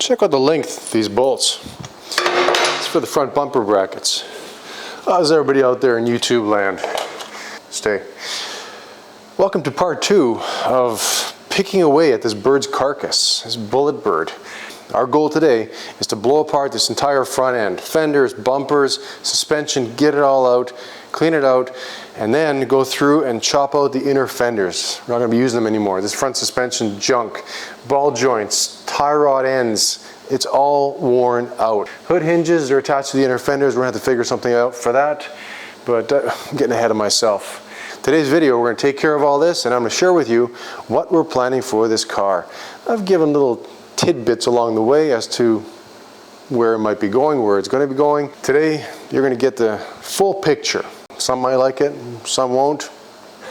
Check out the length of these bolts. It's for the front bumper brackets. How's everybody out there in YouTube land? Stay. Welcome to part 2 of picking away at this bird's carcass, this bullet bird. Our goal today is to blow apart this entire front end. Fenders, bumpers, suspension, get it all out, clean it out, and then go through and chop out the inner fenders. We're not going to be using them anymore. This front suspension junk, ball joints, tie rod ends, it's all worn out. Hood hinges are attached to the inner fenders. We're going to have to figure something out for that, but I'm getting ahead of myself. Today's video, we're going to take care of all this, and I'm going to share with you what we're planning for this car. I've given little tidbits along the way as to where it might be going, where it's going to be going. Today, you're going to get the full picture. Some might like it, some won't.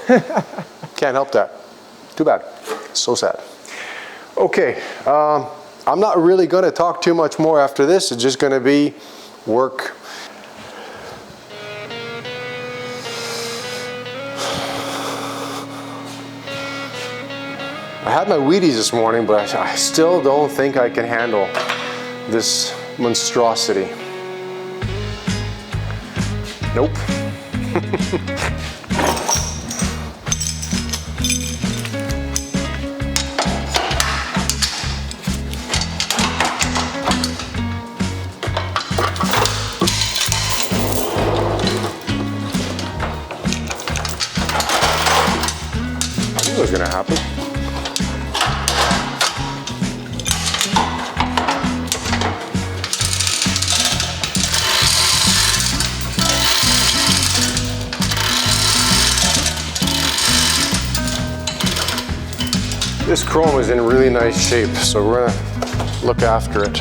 Can't help that. Too bad. So sad. Okay, I'm not really going to talk too much more after this. It's just going to be work. I had my Wheaties this morning, but I still don't think I can handle this monstrosity. Nope. I knew it was going to happen. This chrome is in really nice shape, so we're going to look after it.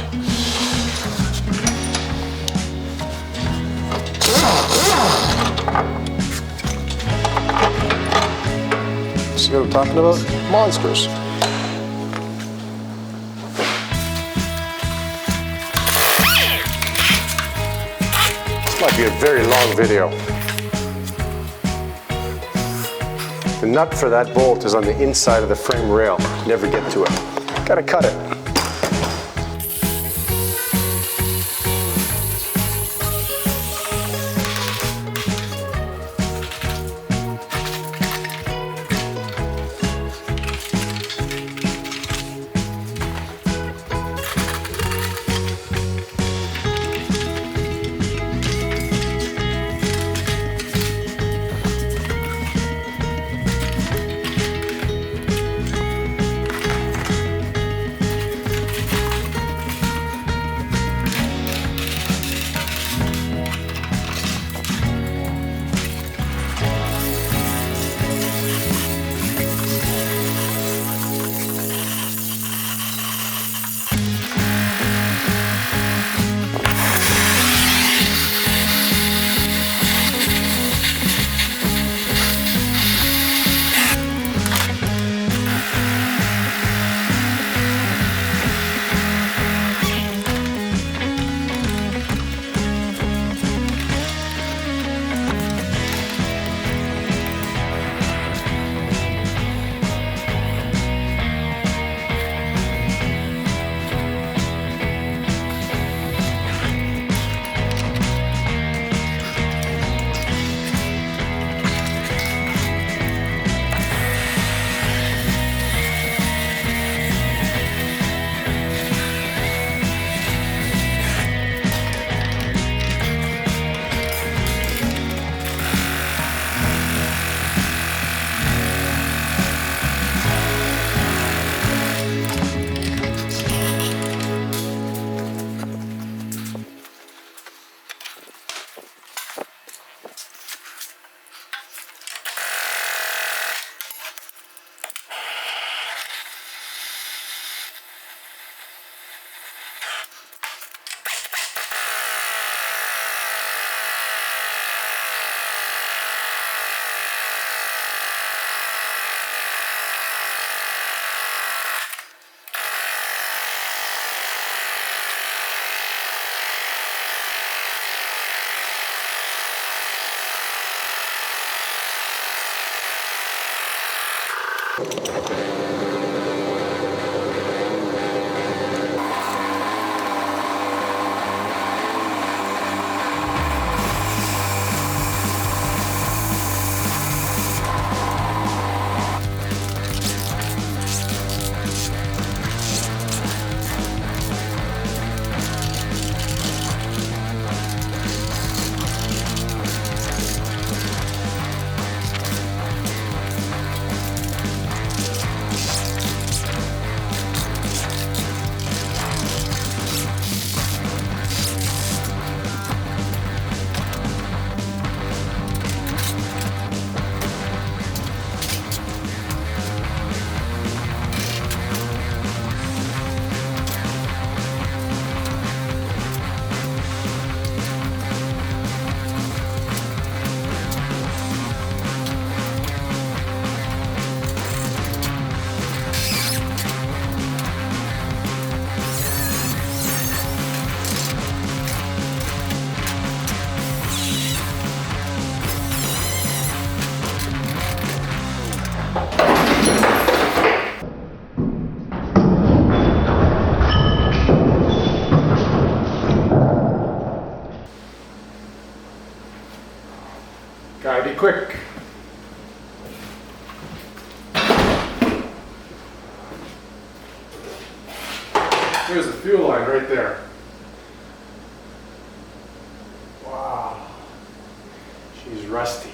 See what I'm talking about? Monsters. This might be a very long video. The nut for that bolt is on the inside of the frame rail. Never get to it. Gotta cut it. Gotta be quick. There's the fuel line right there. Wow. She's rusty.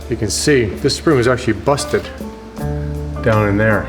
You can see this spring was actually busted down in there.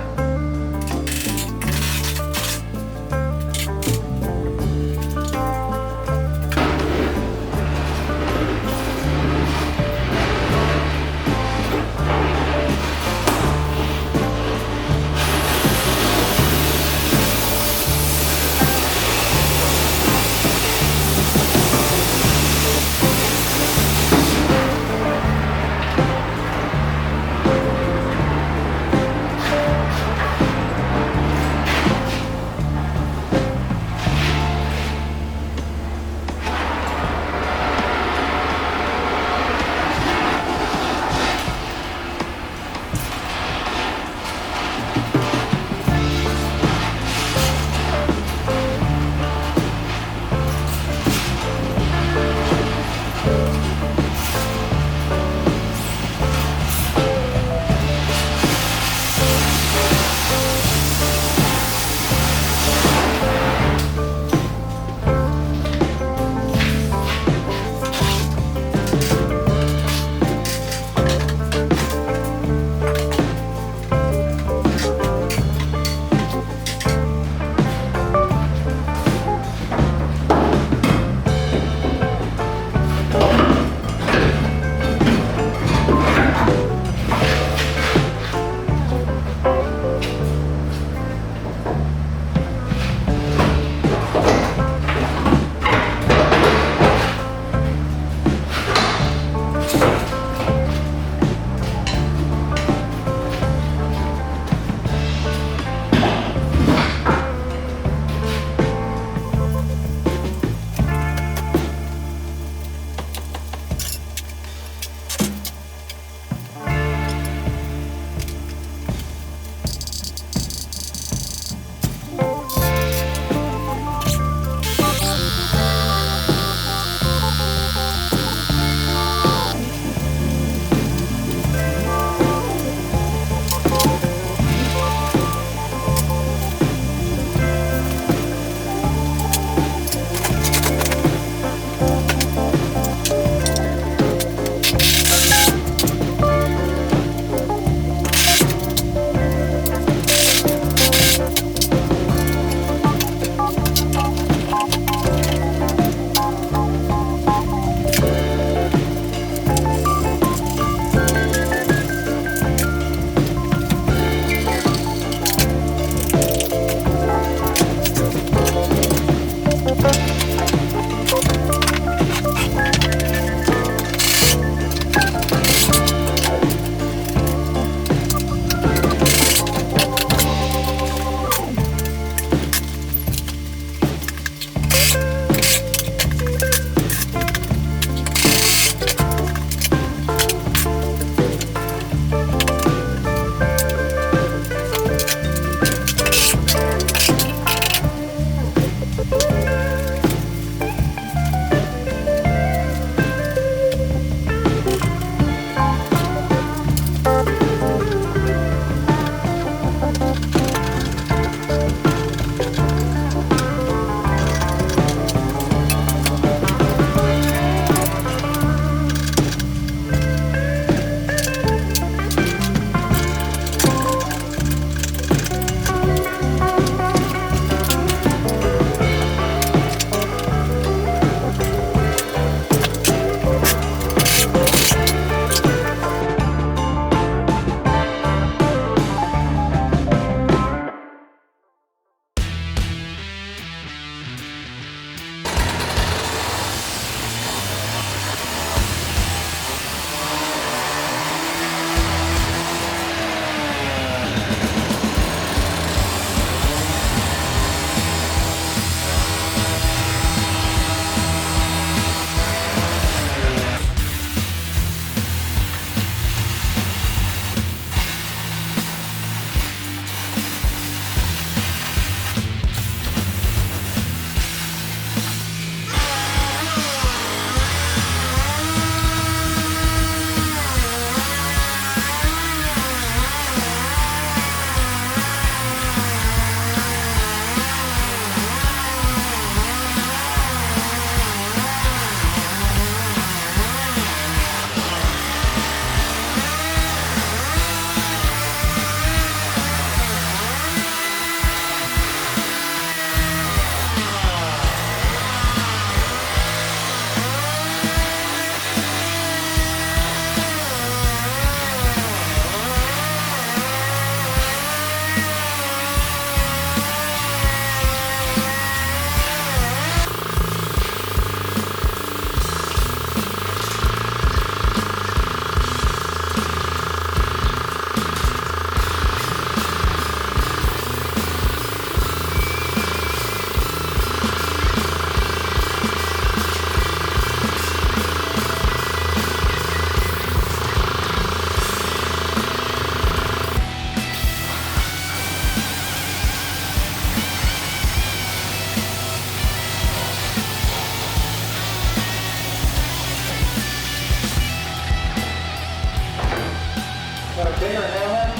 bigger hammer?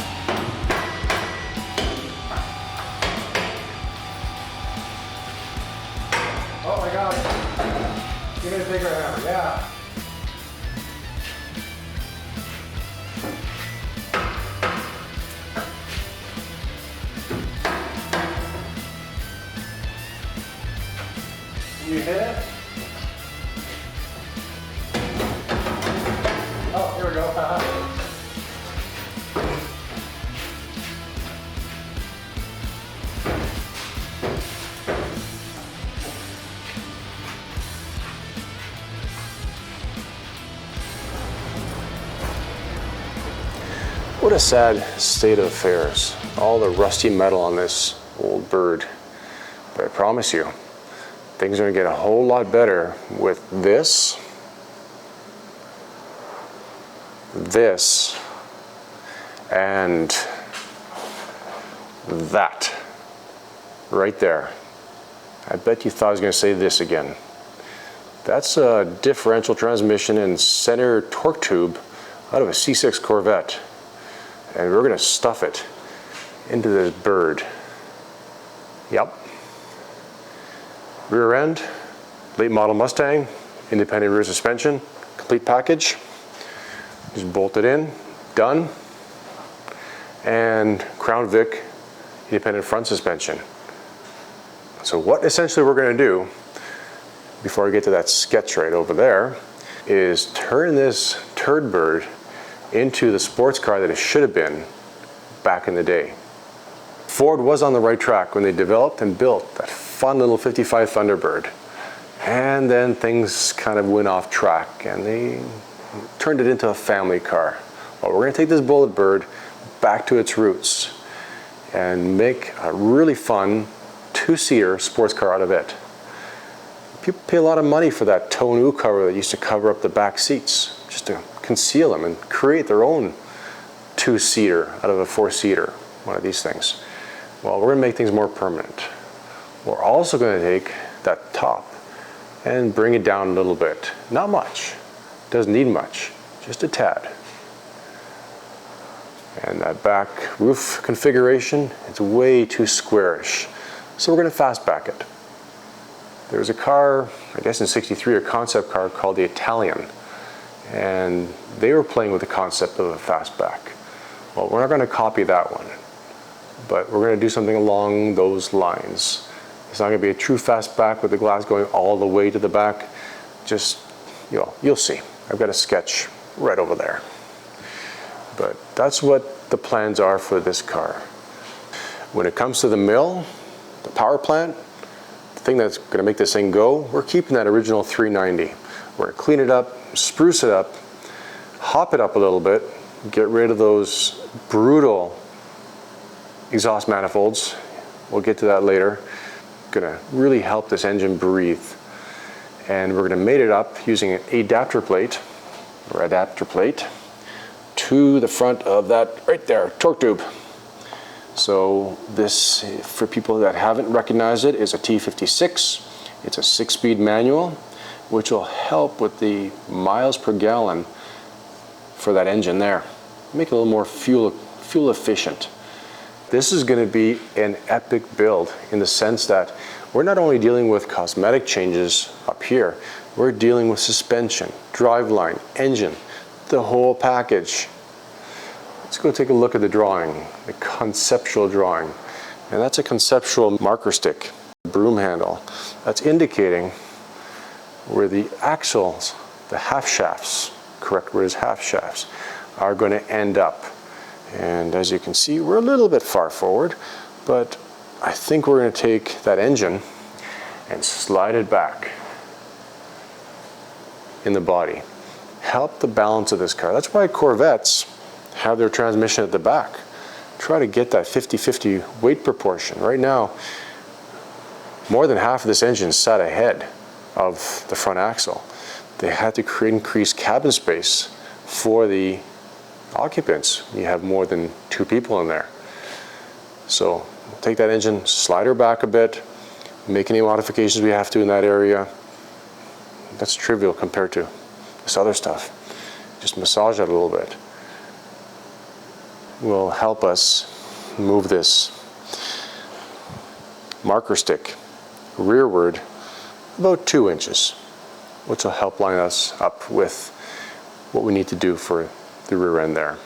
Oh, I got it. Give me a bigger hammer, yeah. You hit it? Oh, here we go. What a sad state of affairs. All the rusty metal on this old bird. But I promise you, things are going to get a whole lot better with this, and that right there. I bet you thought I was going to say this again. That's a differential transmission and center torque tube out of a C6 Corvette. And we're going to stuff it into this bird. Yep. Rear end, late model Mustang, independent rear suspension, complete package. Just bolt it in, done. And Crown Vic, independent front suspension. So what essentially we're going to do, before I get to that sketch right over there, is turn this turd bird into the sports car that it should have been back in the day. Ford was on the right track when they developed and built that fun little 55 Thunderbird. And then things kind of went off track and they turned it into a family car. Well, we're going to take this Bullet Bird back to its roots and make a really fun two-seater sports car out of it. People pay a lot of money for that tonneau cover that used to cover up the back seats, just to conceal them and create their own two-seater out of a four-seater, one of these things. Well, we're going to make things more permanent. We're also going to take that top and bring it down a little bit. Not much. Doesn't need much. Just a tad. And that back roof configuration, it's way too squarish. So we're going to fastback it. There's a car, I guess in '63, a concept car called the Italian. And they were playing with the concept of a fastback. Well, we're not going to copy that one, but we're going to do something along those lines. It's not going to be a true fastback with the glass going all the way to the back. Just, you'll see. I've got a sketch right over there. But that's what the plans are for this car. When it comes to the mill, the power plant, the thing that's going to make this thing go, we're keeping that original 390. We're going to clean it up, spruce it up, hop it up a little bit, get rid of those brutal exhaust manifolds. We'll get to that later. Going to really help this engine breathe. And we're going to mate it up using an adapter plate to the front of that right there, torque tube. So this, for people that haven't recognized it, is a T56. It's a 6-speed manual, which will help with the miles per gallon for that engine there. Make it a little more fuel efficient. This is going to be an epic build in the sense that we're not only dealing with cosmetic changes up here, we're dealing with suspension, driveline, engine, the whole package. Let's go take a look at the drawing, the conceptual drawing. And that's a conceptual marker stick, broom handle. That's indicating where the axles, the half shafts, correct word is half shafts, are going to end up. And as you can see, we're a little bit far forward, but I think we're going to take that engine and slide it back in the body. Help the balance of this car. That's why Corvettes have their transmission at the back. Try to get that 50-50 weight proportion. Right now, more than half of this engine sat ahead of the front axle. They had to increase cabin space for the occupants. You have more than 2 people in there. So take that engine, slide her back a bit, make any modifications we have to in that area. That's trivial compared to this other stuff. Just massage it a little bit. will help us move this marker stick rearward about 2 inches, which will help line us up with what we need to do for the rear end there.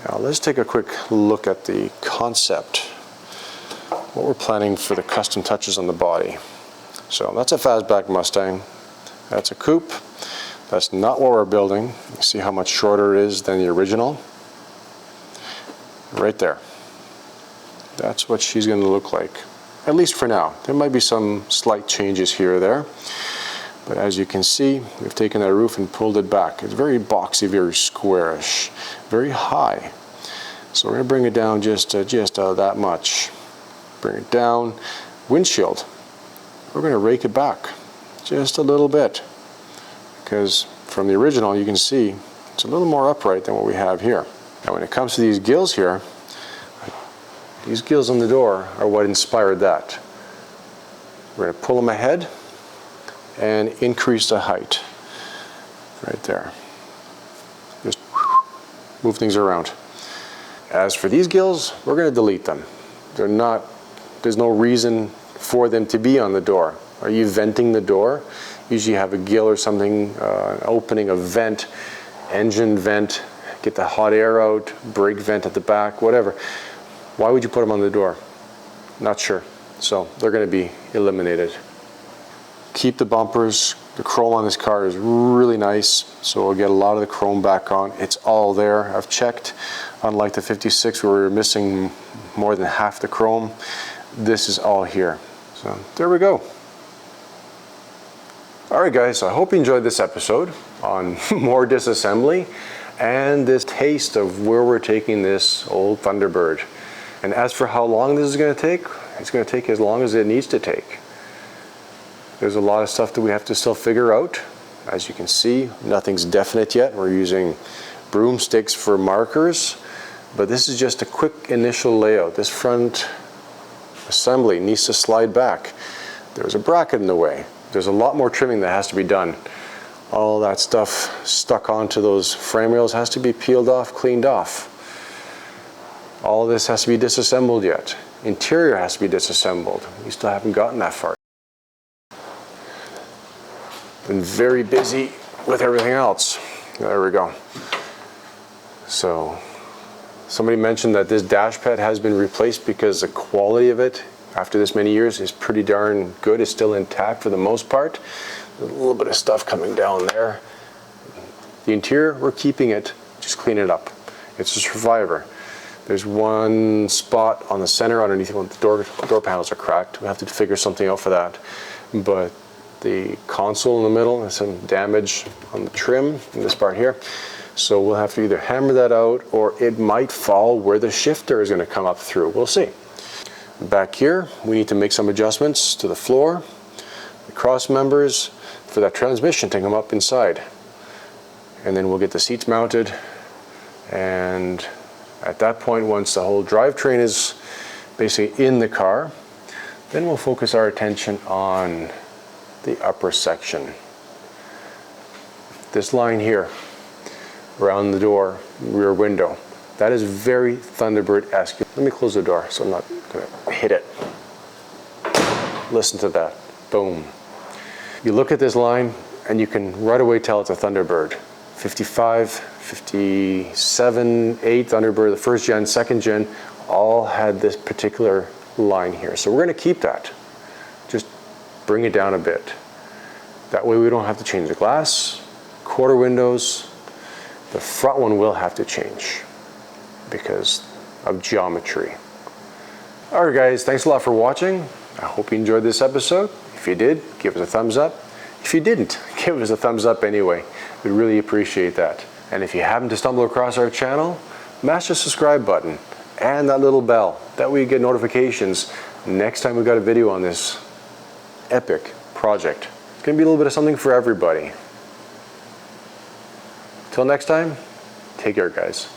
Now let's take a quick look at the concept, what we're planning for the custom touches on the body. So that's a fastback Mustang, that's a coupe, that's not what we're building. You see how much shorter it is than the original? Right there. That's what she's going to look like, at least for now. There might be some slight changes here or there, but as you can see, we've taken that roof and pulled it back. It's very boxy, very squarish, very high. So we're going to bring it down just that much. Bring it down. Windshield, we're going to rake it back just a little bit, because from the original you can see it's a little more upright than what we have here. Now when it comes to these gills here, these gills on the door are what inspired that. We're going to pull them ahead and increase the height right there. Just move things around. As for these gills, we're going to delete them. They're not, there's no reason for them to be on the door. Are you venting the door? Usually you have a gill or something, opening a vent, engine vent, get the hot air out, brake vent at the back, whatever. Why would you put them on the door? Not sure. So they're going to be eliminated. Keep the bumpers. The chrome on this car is really nice, so we'll get a lot of the chrome back on. It's all there. I've checked. Unlike the 56 where we were missing more than half the chrome, this is all here. So there we go. Alright guys, so I hope you enjoyed this episode on more disassembly and this taste of where we're taking this old Thunderbird. And as for how long this is going to take, it's going to take as long as it needs to take. There's a lot of stuff that we have to still figure out. As you can see, nothing's definite yet. We're using broomsticks for markers, but this is just a quick initial layout. This front assembly needs to slide back. There's a bracket in the way. There's a lot more trimming that has to be done. All that stuff stuck onto those frame rails has to be peeled off, cleaned off. All of this has to be disassembled yet. Interior has to be disassembled. We still haven't gotten that far. Been very busy with everything else. There we go. So somebody mentioned that this dash pad has been replaced because the quality of it after this many years is pretty darn good. It's still intact for the most part. There's a little bit of stuff coming down there. The interior, we're keeping it, just clean it up. It's a survivor. There's one spot on the center underneath when the door panels are cracked. We have to figure something out for that. But the console in the middle has some damage on the trim in this part here. So we'll have to either hammer that out or it might fall where the shifter is going to come up through. We'll see. Back here, we need to make some adjustments to the floor, the cross members, for that transmission to come up inside. And then we'll get the seats mounted, and at that point, once the whole drivetrain is basically in the car, then we'll focus our attention on the upper section. This line here, around the door, rear window, that is very Thunderbird-esque. Let me close the door so I'm not going to hit it. Listen to that. Boom. You look at this line and you can right away tell it's a Thunderbird. 55, 57, 8 Thunderbird, the first gen, second gen, all had this particular line here. So we're going to keep that. Just bring it down a bit. That way we don't have to change the glass, quarter windows. The front one will have to change because of geometry. Alright guys, thanks a lot for watching. I hope you enjoyed this episode. If you did, give us a thumbs up. If you didn't, give us a thumbs up anyway. We'd really appreciate that. And if you happen to stumble across our channel, mash the subscribe button and that little bell. That way you get notifications next time we got a video on this epic project. It's going to be a little bit of something for everybody. Till next time, take care guys.